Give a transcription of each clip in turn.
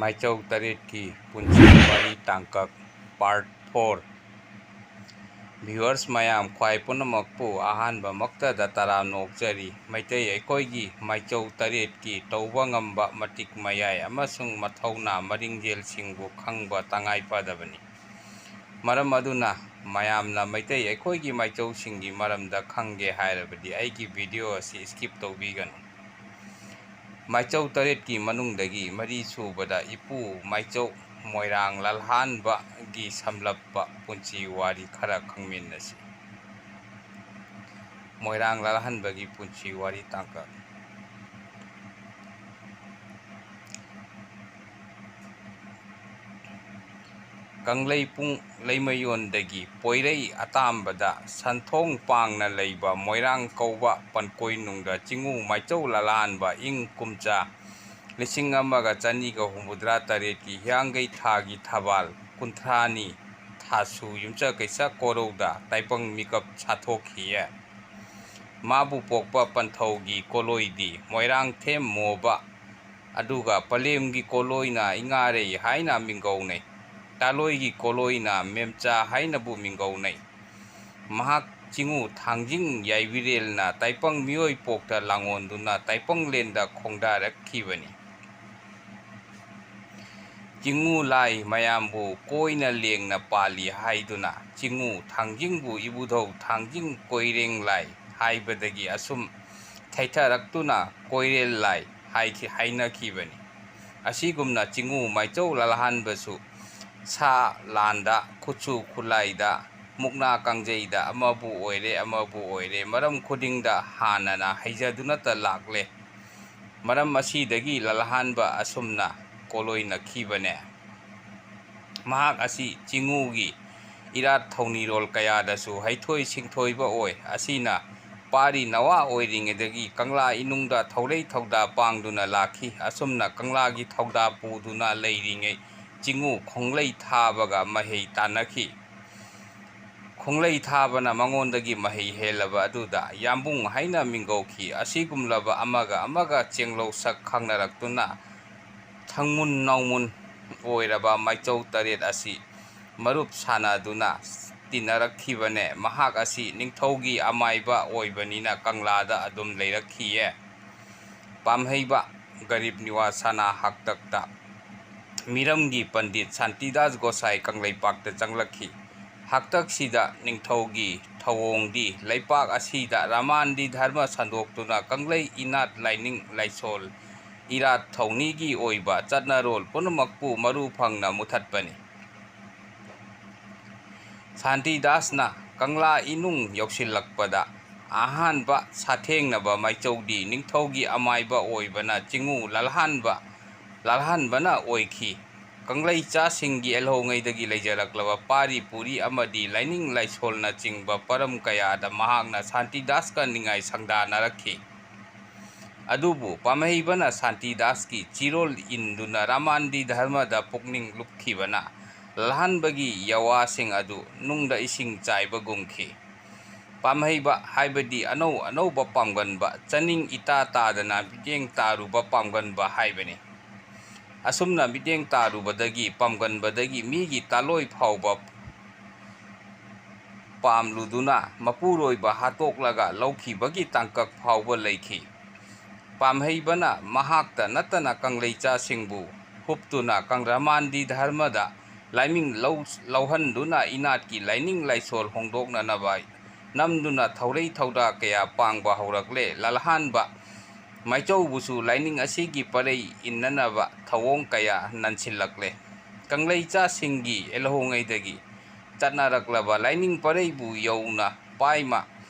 ꯃꯥꯏꯆꯧ ꯇꯔꯦꯠꯀꯤ ꯄꯨꯟꯁꯤ ꯋꯥꯔꯤ ꯇꯥꯡꯀꯛ ꯄꯥꯔꯠ 4 ꯚ꯭ꯌꯨꯋꯔꯁ ꯃꯌꯥꯝ ꯈ꯭ꯋꯥꯏ ꯄꯨꯝꯅꯃꯛꯄꯨ ꯑꯍꯥꯟꯕꯃꯛꯇꯗ ꯇꯔꯥꯝꯅ ꯑꯣꯛꯆꯔꯤ꯫ ꯃꯩꯇꯩ ꯑꯩꯈꯣꯏꯒꯤ ꯃꯥꯏꯆꯧ ꯇꯔꯦꯠꯀꯤ ꯇꯧꯕ ꯉꯝꯕ ꯃꯇꯤꯛ ꯃꯌꯥꯏ ꯑꯃꯁꯨꯡ ꯃꯊꯧꯅꯥ ꯃꯔꯤꯡꯖꯦꯜꯁꯤꯡꯕꯨ ꯈꯪꯕ ꯇꯉꯥꯏꯐꯗꯕꯅꯤ꯫ ꯃꯔꯝ ꯑꯗꯨꯅ ꯃꯌꯥꯝꯅ ꯃꯩꯇꯩ ꯑꯩꯈꯣꯏꯒꯤ ꯃꯥꯏꯆꯧꯁꯤꯡꯒꯤ ꯃꯔꯝꯗ ꯈꯪꯒꯦ ꯍꯥꯏꯔꯕꯗꯤ ꯑꯩꯒꯤ ꯚꯤꯗꯤꯑꯣ ꯑꯁꯤ ꯁ꯭ꯀꯤꯞ ꯇꯧꯕꯤꯒꯅꯨ꯫ ꯃꯥꯏꯆꯧ ꯇꯔꯦꯠꯀꯤ ꯃꯅꯨꯡꯗꯒꯤ ꯃꯔꯤꯁꯨꯕꯗ ꯏꯄꯨ ꯃꯥꯏꯆꯧ ꯃꯣꯏꯔꯥꯡ ꯂꯜꯍꯥꯟꯕꯒꯤ ꯁꯝꯂꯞꯄ ꯄꯨꯟꯁꯤ ꯋꯥꯔꯤ ꯈꯔ ꯈꯪꯃꯤꯟꯅꯁꯤ꯫ ꯃꯣꯏꯔꯥꯡ ꯂꯜꯍꯥꯟꯕꯒꯤ ꯄꯨꯟꯁꯤ ꯋꯥꯔꯤ ꯇꯥꯡꯀꯛ ꯀꯪꯂꯩꯄꯨꯡ ꯂꯩꯃꯌꯣꯟꯗꯒꯤ ꯄꯣꯏꯔꯩ ꯑꯇꯥꯝꯕꯗ ꯁꯟꯊꯣꯡ ꯄꯥꯡꯅ ꯂꯩꯕ ꯃꯣꯏꯔꯥꯡ ꯀꯧꯕ ꯄꯟꯀꯣꯏꯅꯨꯡꯗ ꯆꯤꯉꯨ ꯃꯥꯏꯆꯧ ꯂꯜꯍꯥꯟꯕ ꯏꯪ ꯀꯨꯝꯖꯥ 1968ꯒꯤ ꯍꯤꯌꯥꯡꯒꯩ ꯊꯥꯒꯤ ꯊꯕꯥꯜ 32 ꯊꯥꯁꯨ ꯌꯨꯝꯁꯀꯩꯁ ꯀꯣꯔꯧꯗ ꯇꯥꯏꯄꯪ ꯃꯤꯀꯞ ꯁꯥꯊꯣꯛꯈꯤꯌꯦ꯫ ꯃꯥꯕꯨ ꯄꯣꯛꯄ ꯄꯟꯊꯧꯒꯤ ꯀꯣꯂꯣꯏꯗꯤ ꯃꯣꯏꯔꯥꯡꯊꯦꯝ ꯃꯣꯕ ꯑꯗꯨꯒ ꯄꯂꯦꯝꯒꯤ ꯀꯣꯂꯣꯏꯅ ꯏꯉꯥꯔꯩ ꯍꯥꯏꯅ ꯃꯤꯡꯒꯧꯅꯩ꯫ ꯇꯥꯂꯣꯏꯒꯤ ꯀꯣꯂꯣꯏꯅ ꯃꯦꯝꯆꯥ ꯍꯥꯏꯅꯕꯨ ꯃꯤꯡꯒꯧꯅꯩ꯫ ꯃꯍꯥꯛ ꯆꯤꯉꯨ ꯊꯥꯡꯖꯤꯡ ꯌꯥꯏꯕꯤꯔꯦꯜꯅ ꯇꯥꯏꯄꯪ ꯃꯤꯑꯣꯏꯄꯣꯛꯇ ꯂꯥꯡꯑꯣꯟꯗꯨꯅ ꯇꯥꯏꯄꯪꯂꯦꯟꯗ ꯈꯣꯡꯗꯥꯔꯛꯈꯤꯕꯅꯤ꯫ ꯆꯤꯉꯨ ꯂꯥꯏ ꯃꯌꯥꯝꯕꯨ ꯀꯣꯏꯅ ꯂꯦꯡꯅ ꯄꯥꯜꯂꯤ ꯍꯥꯏꯗꯨꯅ ꯆꯤꯉꯨ ꯊꯥꯡꯖꯤꯡꯕꯨ ꯏꯕꯨꯙꯧ ꯊꯥꯡꯖꯤꯡ ꯀꯣꯏꯔꯦꯡ ꯂꯥꯏ ꯍꯥꯏꯕꯗꯒꯤ ꯑꯁꯨꯝ ꯊꯩꯊꯔꯛꯇꯨꯅ ꯀꯣꯏꯔꯦꯜ ꯂꯥꯏ ꯍꯥꯏꯅꯈꯤꯕꯅꯤ꯫ ꯑꯁꯤꯒꯨꯝꯅ ꯆꯤꯉꯨ ꯃꯥꯏꯆꯧ ꯂꯜꯍꯥꯟꯕꯁꯨ ꯁꯥ ꯂꯥꯟꯗ ꯈꯨꯠꯁꯨ ꯈꯨꯠꯂꯥꯏꯗ ꯃꯨꯛꯅꯥ ꯀꯥꯡꯖꯩꯗ ꯑꯃꯕꯨ ꯑꯣꯏꯔꯦ ꯃꯔꯝ ꯈꯨꯗꯤꯡꯗ ꯍꯥꯟꯅꯅ ꯍꯩꯖꯗꯨꯅꯇ ꯂꯥꯛꯂꯦ꯫ ꯃꯔꯝ ꯑꯁꯤꯗꯒꯤ ꯂꯜꯍꯥꯟꯕ ꯑꯁꯨꯝꯅ ꯀꯣꯂꯣꯏꯅꯈꯤꯕꯅꯦ꯫ ꯃꯍꯥꯛ ꯑꯁꯤ ꯆꯤꯉꯨꯒꯤ ꯏꯔꯥꯠ ꯊꯧꯅꯤꯔꯣꯜ ꯀꯌꯥꯗꯁꯨ ꯍꯩꯊꯣꯏ ꯁꯤꯡꯊꯣꯏꯕ ꯑꯣꯏ꯫ ꯑꯁꯤꯅ ꯄꯥꯔꯤ ꯅꯋꯥ ꯑꯣꯏꯔꯤꯉꯩꯗꯒꯤ ꯀꯪꯂꯥ ꯏꯅꯨꯡꯗ ꯊꯧꯔꯩ ꯊꯧꯗꯥ ꯄꯥꯡꯗꯨꯅ ꯂꯥꯛꯈꯤ꯫ ꯑꯁꯨꯝꯅ ꯀꯪꯂꯥꯒꯤ ꯊꯧꯗꯥ ꯄꯨꯗꯨꯅ ꯂꯩꯔꯤꯉꯩ ꯆꯤꯉꯨ ꯈꯣꯡꯂꯩ ꯊꯥꯕꯒ ꯃꯍꯩ ꯇꯥꯟꯅꯈꯤ꯫ ꯈꯣꯡꯂꯩ ꯊꯥꯕꯅ ꯃꯉꯣꯟꯗꯒꯤ ꯃꯍꯩ ꯍꯦꯜꯂꯕ ꯑꯗꯨꯗ ꯌꯥꯝꯕꯨꯡ ꯍꯥꯏꯅ ꯃꯤꯡꯒꯧꯈꯤ꯫ ꯑꯁꯤꯒꯨꯝꯂꯕ ꯑꯃꯒ ꯆꯦꯡꯂꯧ ꯁꯛ ꯈꯪꯅꯔꯛꯇꯨꯅ ꯊꯪꯃꯨꯟ ꯅꯥꯎꯃꯨꯟ ꯑꯣꯏꯔꯕ ꯃꯥꯏꯆꯧ ꯇꯔꯦꯠ ꯑꯁꯤ ꯃꯔꯨꯞ ꯁꯥꯟꯅꯗꯨꯅ ꯇꯤꯟꯅꯔꯛꯈꯤꯕꯅꯦ꯫ ꯃꯍꯥꯛ ꯑꯁꯤ ꯅꯤꯡꯊꯧꯒꯤ ꯑꯃꯥꯏꯕ ꯑꯣꯏꯕꯅꯤꯅ ꯀꯪꯂꯥꯗ ꯑꯗꯨꯝ ꯂꯩꯔꯛꯈꯤꯌꯦ꯫ ꯄꯥꯝꯍꯩꯕ ꯒꯔꯤꯕ ꯅꯤꯋꯥꯖ ꯍꯥꯛꯇꯛꯇ ꯃꯤꯔꯝꯒꯤ ꯄꯟꯗꯤꯠ ꯁꯥꯟꯇꯤꯗꯥꯁ ꯒꯣꯁꯥꯏ ꯀꯪꯂꯩꯄꯥꯛꯇ ꯆꯪꯂꯛꯈꯤ꯫ ꯍꯥꯛꯇꯛꯁꯤꯗ ꯅꯤꯡꯊꯧꯒꯤ ꯊꯧꯑꯣꯡꯗꯤ ꯂꯩꯄꯥꯛ ꯑꯁꯤꯗ ꯔꯃꯥꯟꯗꯤ ꯙꯔꯃ ꯁꯟꯗꯣꯛꯇꯨꯅ ꯀꯪꯂꯩ ꯏꯅꯥꯠ ꯂꯥꯏꯅꯤꯡ ꯂꯥꯏꯁꯣꯜ ꯏꯔꯥꯠ ꯊꯧꯅꯤꯒꯤ ꯑꯣꯏꯕ ꯆꯠꯅꯔꯣꯜ ꯄꯨꯝꯅꯃꯛꯄꯨ ꯃꯔꯨ ꯐꯪꯅ ꯃꯨꯊꯠꯄꯅꯤ꯫ ꯁꯥꯟꯇꯤꯗꯥꯁꯅ ꯀꯪꯂꯥ ꯏꯅꯨꯡ ꯌꯧꯁꯤꯜꯂꯛꯄꯗ ꯑꯍꯥꯟꯕ ꯁꯥꯊꯦꯡꯅꯕ ꯃꯥꯏꯆꯧꯗꯤ ꯅꯤꯡꯊꯧꯒꯤ ꯑꯃꯥꯏꯕ ꯑꯣꯏꯕꯅ ꯆꯤꯉꯨ ꯂꯜꯍꯥꯟꯕꯅ ꯑꯣꯏꯈꯤ꯫ ꯀꯪꯂꯩꯆꯥꯁꯤꯡꯒꯤ ꯑꯦꯜꯍꯧꯉꯩꯗꯒꯤ ꯂꯩꯖꯔꯛꯂꯕ ꯄꯥꯔꯤ ꯄꯨꯔꯤ ꯑꯃꯗꯤ ꯂꯥꯏꯅꯤꯡ ꯂꯥꯏꯁꯣꯜꯅꯆꯤꯡꯕ ꯄꯔꯝ ꯀꯌꯥꯗ ꯃꯍꯥꯛꯅ ꯁꯥꯟꯇꯤꯗꯥꯁꯀ ꯅꯤꯡꯉꯥꯏ ꯁꯪꯗꯥꯅꯔꯛꯈꯤ꯫ ꯑꯗꯨꯕꯨ ꯄꯥꯝꯍꯩꯕꯅ ꯁꯥꯟꯇꯤꯗꯥꯁꯀꯤ ꯆꯤꯔꯣꯜ ꯏꯟꯗꯨꯅ ꯔꯃꯥꯟꯗꯤ ꯙꯔꯃꯗ ꯄꯨꯛꯅꯤꯡ ꯂꯨꯞꯈꯤꯕꯅ ꯂꯜꯍꯥꯟꯕꯒꯤ ꯌꯥꯋꯥꯁꯤꯡ ꯑꯗꯨ ꯅꯨꯡꯗ ꯏꯁꯤꯡ ꯆꯥꯏꯕꯒꯨꯝꯈꯤ꯫ ꯄꯥꯝꯍꯩꯕ ꯍꯥꯏꯕꯗꯤ ꯑꯅꯧ ꯑꯅꯧꯕ ꯄꯥꯝꯒꯟꯕ, ꯆꯅꯤꯡ ꯏꯇꯥ ꯇꯥꯗꯅ ꯃꯤꯠꯌꯦꯡ ꯇꯥꯔꯨꯕ ꯄꯥꯝꯒꯟꯕ ꯍꯥꯏꯕꯅꯤ꯫ ꯑꯁꯨꯝꯅ ꯃꯤꯠꯌꯦꯡ ꯇꯥꯔꯨꯕꯗꯒꯤ ꯄꯥꯝꯒꯟꯕꯗꯒꯤ ꯃꯤꯒꯤ ꯇꯥꯂꯣꯏ ꯐꯥꯎꯕ ꯄꯥꯝꯂꯨꯗꯨꯅ ꯃꯄꯨꯔꯣꯏꯕ ꯍꯥꯠꯇꯣꯛꯂꯒ ꯂꯧꯈꯤꯕꯒꯤ ꯇꯥꯡꯀꯛ ꯐꯥꯎꯕ ꯂꯩꯈꯤ꯫ ꯄꯥꯝꯍꯩꯕꯅ ꯃꯍꯥꯛꯇ ꯅꯠꯇꯅ ꯀꯪꯂꯩꯆꯥꯁꯤꯡꯕꯨ ꯍꯨꯞꯇꯨꯅ ꯔꯃꯥꯟꯗꯤ ꯙꯔꯃꯗ ꯂꯥꯏꯃꯤꯡ ꯂꯧꯍꯟꯗꯨꯅ ꯏꯅꯥꯠꯀꯤ ꯂꯥꯏꯅꯤꯡ ꯂꯥꯏꯁꯣꯜ ꯍꯣꯡꯗꯣꯛꯅꯅꯕ ꯅꯝꯗꯨꯅ ꯊꯧꯔꯩ ꯊꯧꯗꯥ ꯀꯌꯥ ꯄꯥꯡꯕ ꯍꯧꯔꯛꯂꯦ꯫ ꯂꯜꯍꯥꯟꯕ ꯃꯥꯏꯆꯧꯕꯨꯁꯨ ꯂꯥꯏꯅꯤꯡ ꯑꯁꯤꯒꯤ ꯄꯔꯩ ꯏꯟꯅꯅꯕ ꯊꯧꯑꯣꯡ ꯀꯌꯥ ꯅꯟꯁꯤꯜꯂꯛꯂꯦ꯫ ꯀꯪꯂꯩꯆꯥꯁꯤꯡꯒꯤ ꯑꯦꯜꯍꯧꯉꯩꯗꯒꯤ ꯆꯠꯅꯔꯛꯂꯕ ꯂꯥꯏꯅꯤꯡ ꯄꯔꯩꯕꯨ ꯌꯧꯅ ꯄꯥꯏꯃ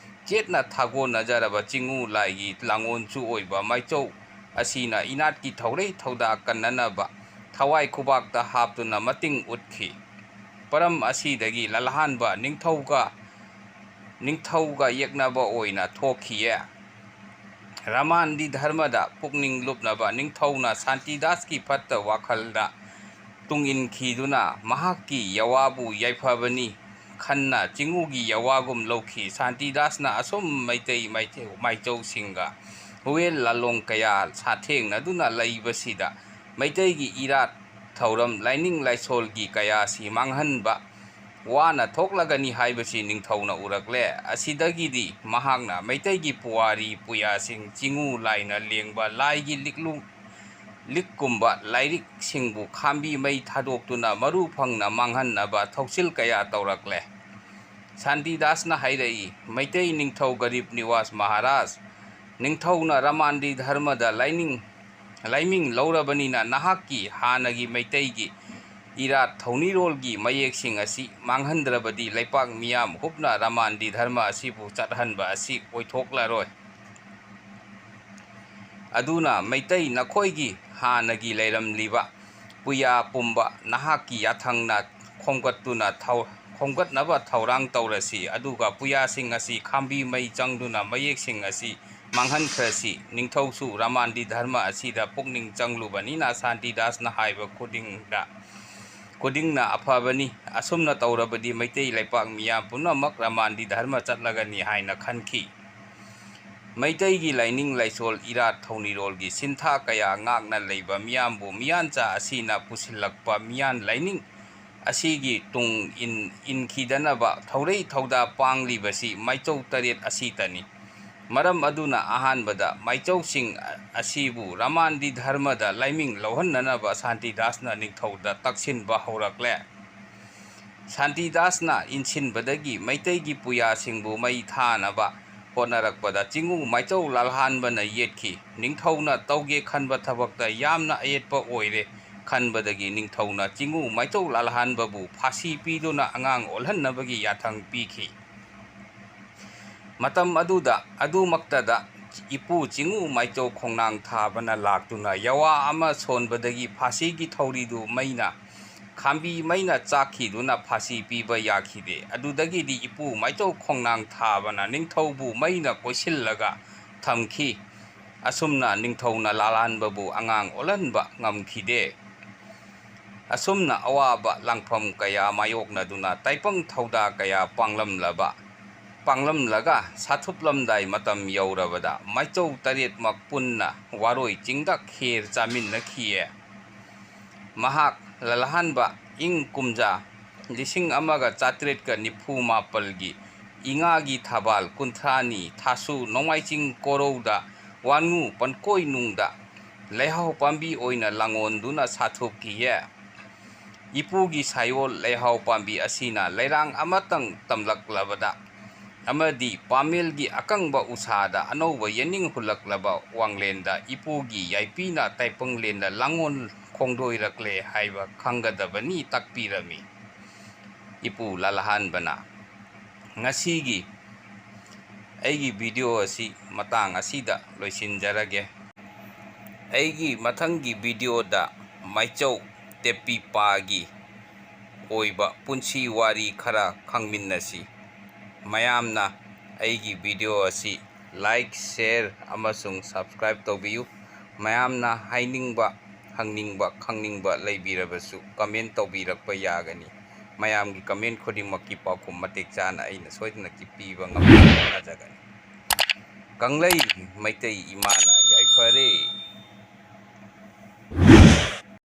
ꯆꯦꯠꯅ ꯊꯥꯒꯣꯟꯅꯖꯔꯕ ꯆꯤꯉꯨ ꯂꯥꯏꯒꯤ ꯂꯥꯡꯑꯣꯟꯁꯨ ꯑꯣꯏꯕ ꯃꯥꯏꯆꯧ ꯑꯁꯤꯅ ꯏꯅꯥꯠꯀꯤ ꯊꯧꯔꯩ ꯊꯧꯗꯥ ꯀꯟꯅꯅꯕ ꯊꯋꯥꯏ ꯈꯨꯕꯥꯛꯇ ꯍꯥꯞꯇꯨꯅ ꯃꯇꯤꯡ ꯎꯠꯈꯤ꯫ ꯃꯔꯝ ꯑꯁꯤꯗꯒꯤ ꯂꯜꯍꯥꯟꯕ ꯅꯤꯡꯊꯧꯒ ꯌꯦꯛꯅꯕ ꯑꯣꯏꯅ ꯊꯣꯛꯈꯤꯌꯦ꯫ ꯔꯃꯥꯟꯗꯤ ꯙꯔꯃꯗ ꯄꯨꯛꯅꯤꯡ ꯂꯨꯞꯅꯕ ꯅꯤꯡꯊꯧꯅ ꯁꯥꯟꯇꯤꯗꯥꯁꯀꯤ ꯐꯠꯇ ꯋꯥꯈꯜꯗ ꯇꯨꯡꯏꯟꯈꯤꯗꯨꯅ ꯃꯍꯥꯛꯀꯤ ꯌꯥꯋꯥꯕꯨ ꯌꯥꯏꯐꯕꯅꯤ ꯈꯟꯅ ꯆꯤꯉꯨꯒꯤ ꯌꯥꯋꯥꯒꯨꯝ ꯂꯧꯈꯤ꯫ ꯁꯥꯟꯇꯤꯗꯥꯁꯅ ꯑꯁꯨꯝ ꯃꯩꯇꯩ ꯃꯥꯏꯆꯧꯁꯤꯡꯒ ꯍꯨꯌꯦꯜ ꯂꯥꯂꯣꯡ ꯀꯌꯥ ꯁꯥꯊꯦꯡꯅꯗꯨꯅ ꯂꯩꯕꯁꯤꯗ ꯃꯩꯇꯩꯒꯤ ꯏꯔꯥꯠ ꯊꯧꯔꯝ ꯂꯥꯏꯅꯤꯡ ꯂꯥꯏꯁꯣꯜꯒꯤ ꯀꯌꯥꯁꯤ ꯃꯥꯡꯍꯟꯕ ꯋꯥꯅ ꯊꯣꯛꯂꯒꯅꯤ ꯍꯥꯏꯕꯁꯤ ꯅꯤꯡꯊꯧꯅ ꯎꯔꯛꯂꯦ꯫ ꯑꯁꯤꯗꯒꯤꯗꯤ ꯃꯍꯥꯛꯅ ꯃꯩꯇꯩꯒꯤ ꯄꯨꯋꯥꯔꯤ ꯄꯨꯌꯥꯁꯤꯡ ꯆꯤꯉꯨ ꯂꯥꯏꯅ ꯂꯦꯡꯕ ꯂꯥꯏꯒꯤ ꯂꯤꯛꯀꯨꯝꯕ ꯂꯥꯏꯔꯤꯛꯁꯤꯡꯕꯨ ꯈꯥꯝꯕꯤ ꯃꯩ ꯊꯥꯗꯣꯛꯇꯨꯅ ꯃꯔꯨ ꯐꯪꯅ ꯃꯥꯡꯍꯟꯅꯕ ꯊꯧꯁꯤꯜ ꯀꯌꯥ ꯇꯧꯔꯛꯂꯦ꯫ ꯁꯥꯟꯇꯤꯗꯥꯁꯅ ꯍꯥꯏꯔꯛꯏ, ꯃꯩꯇꯩ ꯅꯤꯡꯊꯧ ꯒꯔꯤꯕ ꯅꯤꯋꯥꯖ ꯃꯍꯥꯔꯥꯖ, ꯅꯤꯡꯊꯧꯅ ꯔꯥꯃꯥꯟꯗꯤ ꯙꯔꯃꯗ ꯂꯥꯏꯃꯤꯡ ꯂꯧꯔꯕꯅꯤꯅ ꯅꯍꯥꯛꯀꯤ ꯍꯥꯟꯅꯒꯤ ꯃꯩꯇꯩꯒꯤ ꯏꯔꯥꯠ ꯊꯧꯅꯤꯔꯣꯜꯒꯤ ꯃꯌꯦꯛꯁꯤꯡ ꯑꯁꯤ ꯃꯥꯡꯍꯟꯗ꯭ꯔꯕꯗꯤ ꯂꯩꯄꯥꯛ ꯃꯤꯌꯥꯝ ꯍꯨꯞꯅ ꯔꯥꯃꯥꯟꯗꯤ ꯙꯔꯃ ꯑꯁꯤꯕꯨ ꯆꯠꯍꯟꯕ ꯑꯁꯤ ꯑꯣꯏꯊꯣꯛꯂꯔꯣꯏ꯫ ꯑꯗꯨꯅ ꯃꯩꯇꯩ ꯅꯈꯣꯏꯒꯤ ꯍꯥꯟꯅꯒꯤ ꯂꯩꯔꯝꯂꯤꯕ ꯄꯨꯌꯥ ꯄꯨꯝꯕ ꯅꯍꯥꯛꯀꯤ ꯌꯥꯊꯪꯅ ꯈꯣꯝꯒꯠꯅꯕ ꯊꯧꯔꯥꯡ ꯇꯧꯔꯁꯤ, ꯑꯗꯨꯒ ꯄꯨꯌꯥꯁꯤꯡ ꯑꯁꯤ ꯈꯥꯝꯕꯤ ꯃꯩ ꯆꯪꯗꯨꯅ ꯃꯌꯦꯛꯁꯤꯡ ꯑꯁꯤ ꯃꯥꯡꯍꯟꯈ꯭ꯔꯁꯤ꯫ ꯅꯤꯡꯊꯧꯁꯨ ꯔꯥꯃꯥꯟꯗꯤ ꯙꯔꯃ ꯑꯁꯤꯗ ꯄꯨꯛꯅꯤꯡ ꯆꯪꯂꯨꯕꯅꯤꯅ ꯁꯥꯟꯇꯤꯗꯥꯁꯅ ꯍꯥꯏꯕ ꯈꯨꯗꯤꯡꯅ ꯑꯐꯕꯅꯤ꯫ ꯑꯁꯨꯝꯅ ꯇꯧꯔꯕꯗꯤ ꯃꯩꯇꯩ ꯂꯩꯄꯥꯛ ꯃꯤꯌꯥꯝ ꯄꯨꯝꯅꯃꯛ ꯔꯥꯃꯥꯟꯗꯤ ꯙꯔꯃ ꯆꯠꯂꯒꯅꯤ ꯍꯥꯏꯅ ꯈꯟꯈꯤ꯫ ꯃꯩꯇꯩꯒꯤ ꯂꯥꯏꯅꯤꯡ ꯂꯥꯏꯁꯣꯜ ꯏꯔꯥꯠ ꯊꯧꯅꯤꯔꯣꯜꯒꯤ ꯁꯤꯟꯊꯥ ꯀꯌꯥ ꯉꯥꯛꯅ ꯂꯩꯕ ꯃꯤꯌꯥꯝꯕꯨ ꯃꯤꯌꯥꯟꯆꯥ ꯑꯁꯤꯅ ꯄꯨꯁꯤꯜꯂꯛꯄ ꯃꯤꯌꯥꯟ ꯂꯥꯏꯅꯤꯡ ꯑꯁꯤꯒꯤ ꯇꯨꯡ ꯏꯟꯈꯤꯗꯅꯕ ꯊꯧꯔꯩ ꯊꯧꯗꯥ ꯄꯥꯡꯂꯤꯕꯁꯤ ꯃꯥꯏꯆꯧ ꯇꯔꯦꯠ ꯑꯁꯤꯇꯅꯤ꯫ ꯃꯔꯝ ꯑꯗꯨꯅ ꯑꯍꯥꯟꯕꯗ ꯃꯥꯏꯆꯧꯁꯤꯡ ꯑꯁꯤꯕꯨ ꯔꯥꯃꯥꯟꯗꯤ ꯙꯔꯃꯗ ꯂꯥꯏꯃꯤꯡ ꯂꯧꯍꯟꯅꯅꯕ ꯁꯥꯟꯇꯤꯗꯥꯁꯅ ꯅꯤꯡꯊꯧꯗ ꯇꯛꯁꯤꯟꯕ ꯍꯧꯔꯛꯂꯦ꯫ ꯁꯥꯟꯇꯤꯗꯥꯁꯅ ꯏꯟꯁꯤꯟꯕꯗꯒꯤ ꯃꯩꯇꯩꯒꯤ ꯄꯨꯌꯥꯁꯤꯡꯕꯨ ꯃꯩ ꯊꯥꯅꯕ ꯍꯣꯠꯅꯔꯛꯄꯗ ꯆꯤꯉꯨ ꯃꯥꯏꯆꯧ ꯂꯥꯜꯍꯥꯟꯕꯅ ꯌꯦꯠꯈꯤ꯫ ꯅꯤꯡꯊꯧꯅ ꯇꯧꯒꯦ ꯈꯟꯕ ꯊꯕꯛꯇ ꯌꯥꯝꯅ ꯑꯌꯦꯠꯄ ꯑꯣꯏꯔꯦ ꯈꯟꯕꯗꯒꯤ ꯅꯤꯡꯊꯧꯅ ꯆꯤꯉꯨ ꯃꯥꯏꯆꯧ ꯂꯥꯜꯍꯥꯟꯕꯕꯨ ꯐꯥꯁꯤ ꯄꯤꯗꯨꯅ ꯑꯉꯥꯡ ꯑꯣꯜꯍꯟꯅꯕꯒꯤ ꯌꯥꯊꯪ ꯄꯤꯈꯤ꯫ ꯃꯇꯝ ꯑꯗꯨꯃꯛꯇꯗ ꯏꯄꯨ ꯆꯤꯉꯨ ꯃꯥꯏꯆꯧ ꯈꯣꯡꯅꯥꯡ ꯊꯥꯕꯅ ꯂꯥꯛꯇꯨꯅ ꯌꯥꯋꯥ ꯑꯃ ꯁꯣꯟꯕꯗꯒꯤ ꯐꯥꯁꯤꯒꯤ ꯊꯧꯔꯤꯗꯨ ꯈꯥꯝꯕꯤ ꯃꯩꯅ ꯆꯥꯛꯈꯤꯗꯨꯅ ꯐꯥꯁꯤ ꯄꯤꯕ ꯌꯥꯈꯤꯗꯦ꯫ ꯑꯗꯨꯗꯒꯤꯗꯤ ꯏꯄꯨ ꯃꯥꯏꯆꯧ ꯈꯣꯡꯅꯥꯡ ꯊꯥꯕꯅ ꯅꯤꯡꯊꯧꯕꯨ ꯃꯩꯅ ꯀꯣꯏꯁꯤꯜꯂꯒ ꯊꯝꯈꯤ꯫ ꯑꯁꯨꯝꯅ ꯅꯤꯡꯊꯧꯅ ꯂꯥꯜꯍꯥꯟꯕꯕꯨ ꯑꯉꯥꯡ ꯑꯣꯜꯍꯟꯕ ꯉꯝꯈꯤꯗꯦ꯫ ꯑꯁꯨꯝꯅ ꯑꯋꯥꯕ ꯂꯥꯡꯐꯝ ꯀꯌꯥ ꯃꯥꯌꯣꯛꯅꯗꯨꯅ ꯇꯥꯏꯄꯪ ꯊꯧꯗꯥ ꯀꯌꯥ ꯄꯥꯡꯂꯝꯂꯒ ꯁꯥꯊꯨꯞꯂꯝꯗꯥꯏ ꯃꯇꯝ ꯌꯧꯔꯕꯗ ꯃꯥꯏꯆꯧ ꯇꯔꯦꯠꯃꯛ ꯄꯨꯟꯅ ꯋꯥꯔꯣꯏ ꯆꯤꯡꯗ ꯈꯦꯔ ꯆꯥꯃꯤꯟꯅꯈꯤꯌꯦ꯫ ꯃꯍꯥꯛ ꯂꯥꯜꯍꯥꯟꯕ ꯏꯪ ꯀꯨꯝꯖꯥ 1994ꯒꯤ ꯏꯉꯥꯒꯤ ꯊꯕꯥꯜ ꯀꯨꯟꯊ꯭ꯔꯥꯅꯤ ꯊꯥꯁꯨ ꯅꯣꯡꯃꯥꯏꯆꯤꯡ ꯀꯣꯔꯧꯗ ꯋꯥꯟꯉꯨ ꯄꯟꯀꯣꯏꯅꯨꯡꯗ ꯂꯩꯍꯥꯎ ꯄꯥꯝꯕꯤ ꯑꯣꯏꯅ ꯂꯥꯡꯑꯣꯟꯗꯨꯅ ꯁꯥꯊꯨꯞꯈꯤꯌꯦ꯫ ꯏꯄꯨꯒꯤ ꯁꯥꯌꯣꯜ ꯂꯩꯍꯥꯎ ꯄꯥꯝꯕꯤ ꯑꯁꯤꯅ ꯂꯩꯔꯥꯡ ꯑꯃꯇꯪ ꯇꯝꯂꯛꯂꯕꯗ ꯑꯃꯗꯤ ꯄꯥꯃꯦꯜꯒꯤ ꯑꯀꯪꯕ ꯎꯁꯥꯗ ꯑꯅꯧꯕ ꯌꯦꯅꯤꯡ ꯍꯨꯜꯂꯛꯂꯕ ꯋꯥꯡꯂꯦꯟꯗ ꯏꯄꯨꯒꯤ ꯌꯥꯏꯄꯤꯅ ꯇꯥꯏꯄꯪꯂꯦꯟꯗ ꯂꯥꯡꯑꯣꯟ ꯈꯣꯡꯗꯣꯏꯔꯛꯂꯦ ꯍꯥꯏꯕ ꯈꯪꯒꯗꯕꯅꯤ ꯇꯥꯛꯄꯤꯔꯝꯃꯤ꯫ ꯏꯄꯨ ꯂꯥꯜꯍꯥꯟꯕꯅ ꯉꯁꯤꯒꯤ ꯑꯩꯒꯤ ꯚꯤꯗꯤꯑꯣ ꯑꯁꯤ ꯃꯇꯥꯡ ꯑꯁꯤꯗ ꯂꯣꯏꯁꯤꯟꯖꯔꯒꯦ꯫ ꯑꯩꯒꯤ ꯃꯊꯪꯒꯤ ꯚꯤꯗꯤꯑꯣꯗ ꯃꯥꯏꯆꯧ ꯇꯦꯄꯤꯄꯥꯒꯤ ꯑꯣꯏꯕ ꯄꯨꯟꯁꯤ ꯋꯥꯔꯤ ꯈꯔ ꯈꯪꯃꯤꯟꯅꯁꯤ꯫ ꯃꯌꯥꯝꯅ ꯑꯩꯒꯤ ꯚꯤꯗꯤꯑꯣ ꯑꯁꯤ ꯂꯥꯏꯛ, ꯁꯦꯌꯔ ꯑꯃꯁꯨꯡ ꯁꯕꯁꯀ꯭ꯔꯥꯏꯕ ꯇꯧꯕꯤꯌꯨ꯫ ꯃꯌꯥꯝꯅ ꯍꯥꯏꯅꯤꯡꯕ, ꯍꯪꯅꯤꯡꯕ, ꯈꯪꯅꯤꯡꯕ ꯂꯩꯕꯤꯔꯕꯁꯨ ꯀꯃꯦꯟ ꯇꯧꯕꯤꯔꯛꯄ ꯌꯥꯒꯅꯤ꯫ ꯃꯌꯥꯝꯒꯤ ꯀꯃꯦꯟ ꯈꯨꯗꯤꯡꯃꯛꯀꯤ ꯄꯥꯎꯈꯨꯝ ꯃꯇꯤꯛ ꯆꯥꯅ ꯑꯩꯅ ꯁꯣꯏꯗꯅ ꯄꯤꯕ ꯉꯝꯅꯕ ꯍꯣꯠꯅꯖꯒꯅꯤ꯫ ꯀꯪꯂꯩ ꯃꯩꯇꯩ ꯏꯃꯥꯅ ꯌꯥꯏꯐꯔꯦ꯫